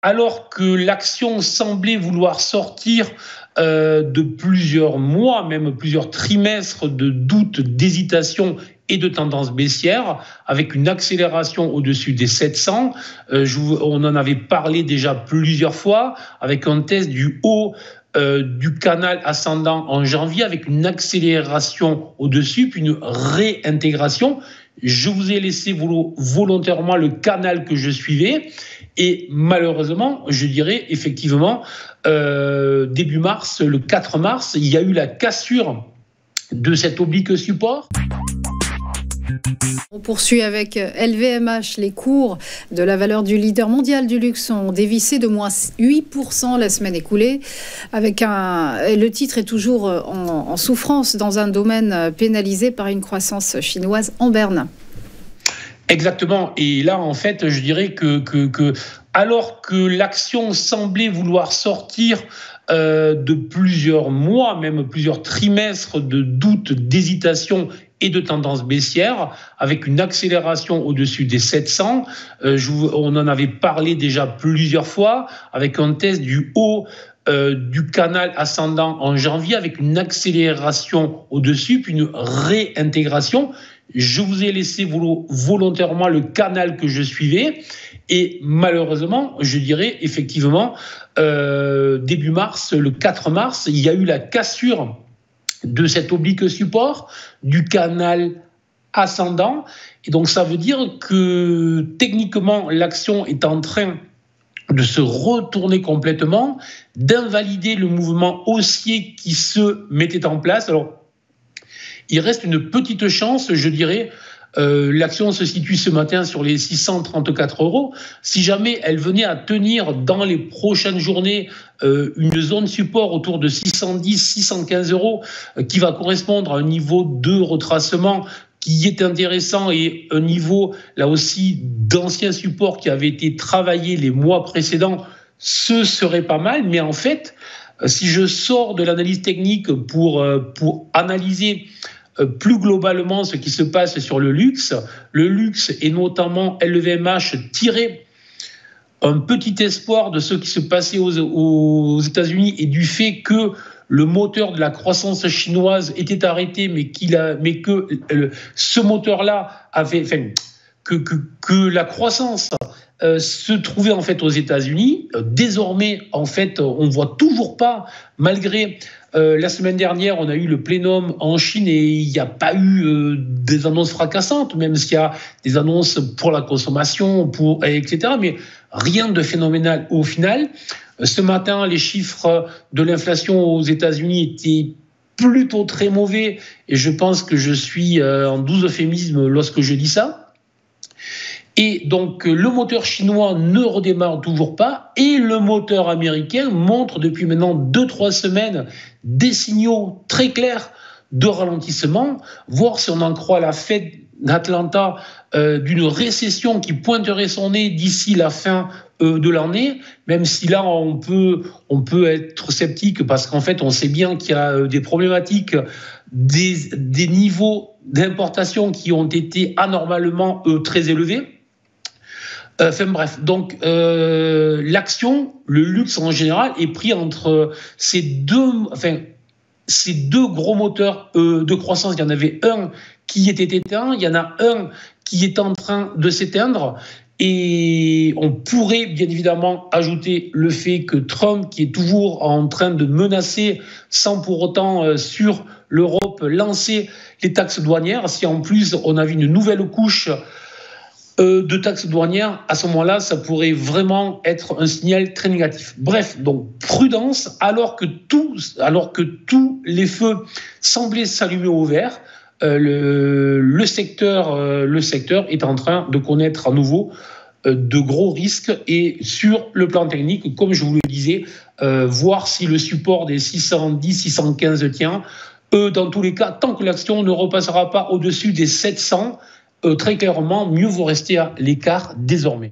Alors que l'action semblait vouloir sortir de plusieurs mois, même plusieurs trimestres de doutes, d'hésitation et de tendance baissière, avec une accélération au-dessus des 700. On en avait parlé déjà plusieurs fois, avec un test du haut du canal ascendant en janvier, avec une accélération au-dessus, puis une réintégration. Je vous ai laissé volontairement le canal que je suivais. Et malheureusement, je dirais effectivement, début mars, le 4 mars, il y a eu la cassure de cet oblique support. On poursuit avec LVMH. Les cours de la valeur du leader mondial du luxe ont dévissé de moins 8% la semaine écoulée. Le titre est toujours en souffrance dans un domaine pénalisé par une croissance chinoise en berne. Exactement. Et là, en fait, je dirais que alors que l'action semblait vouloir sortir de plusieurs mois, même plusieurs trimestres de doutes, d'hésitation et de tendance baissière, avec une accélération au-dessus des 700. On en avait parlé déjà plusieurs fois, avec un test du haut du canal ascendant en janvier, avec une accélération au-dessus, puis une réintégration. Je vous ai laissé volontairement le canal que je suivais. Et malheureusement, je dirais effectivement, début mars, le 4 mars, il y a eu la cassure de cet oblique support du canal ascendant. Et donc, ça veut dire que techniquement, l'action est en train de se retourner complètement, d'invalider le mouvement haussier qui se mettait en place. Alors, il reste une petite chance, je dirais. L'action se situe ce matin sur les 634 €. Si jamais elle venait à tenir dans les prochaines journées une zone support autour de 610, 615 €, qui va correspondre à un niveau de retracement qui est intéressant et un niveau, là aussi, d'ancien support qui avait été travaillé les mois précédents, ce serait pas mal. Mais en fait, si je sors de l'analyse technique pour analyser plus globalement ce qui se passe sur le luxe et notamment LVMH tirait un petit espoir de ce qui se passait aux États-Unis et du fait que le moteur de la croissance chinoise était arrêté, mais que ce moteur-là avait, que la croissance se trouvait en fait aux États-Unis. Désormais, en fait, on ne voit toujours pas, malgré la semaine dernière, on a eu le plénum en Chine et il n'y a pas eu des annonces fracassantes, même s'il y a des annonces pour la consommation, etc. Mais rien de phénoménal au final. Ce matin, les chiffres de l'inflation aux États-Unis étaient plutôt très mauvais et je pense que je suis en doux euphémisme lorsque je dis ça. Et donc, le moteur chinois ne redémarre toujours pas et le moteur américain montre depuis maintenant 2-3 semaines des signaux très clairs de ralentissement, voire si on en croit la Fed d'Atlanta, d'une récession qui pointerait son nez d'ici la fin de l'année, même si là on peut être sceptique parce qu'en fait on sait bien qu'il y a des problématiques, des niveaux d'importation qui ont été anormalement très élevés. Enfin bref, donc l'action, le luxe en général, est pris entre ces deux gros moteurs de croissance. Il y en avait un qui était éteint, il y en a un qui est en train de s'éteindre. Et on pourrait bien évidemment ajouter le fait que Trump, qui est toujours en train de menacer, sans pour autant sur l'Europe lancer les taxes douanières, si en plus on avait une nouvelle couche de taxes douanières, à ce moment-là, ça pourrait vraiment être un signal très négatif. Bref, donc prudence, alors que tous les feux semblaient s'allumer au vert, le secteur est en train de connaître à nouveau de gros risques et sur le plan technique, comme je vous le disais, voir si le support des 610, 615 tient. Dans tous les cas, tant que l'action ne repassera pas au-dessus des 700, très clairement, mieux vaut rester à l'écart désormais.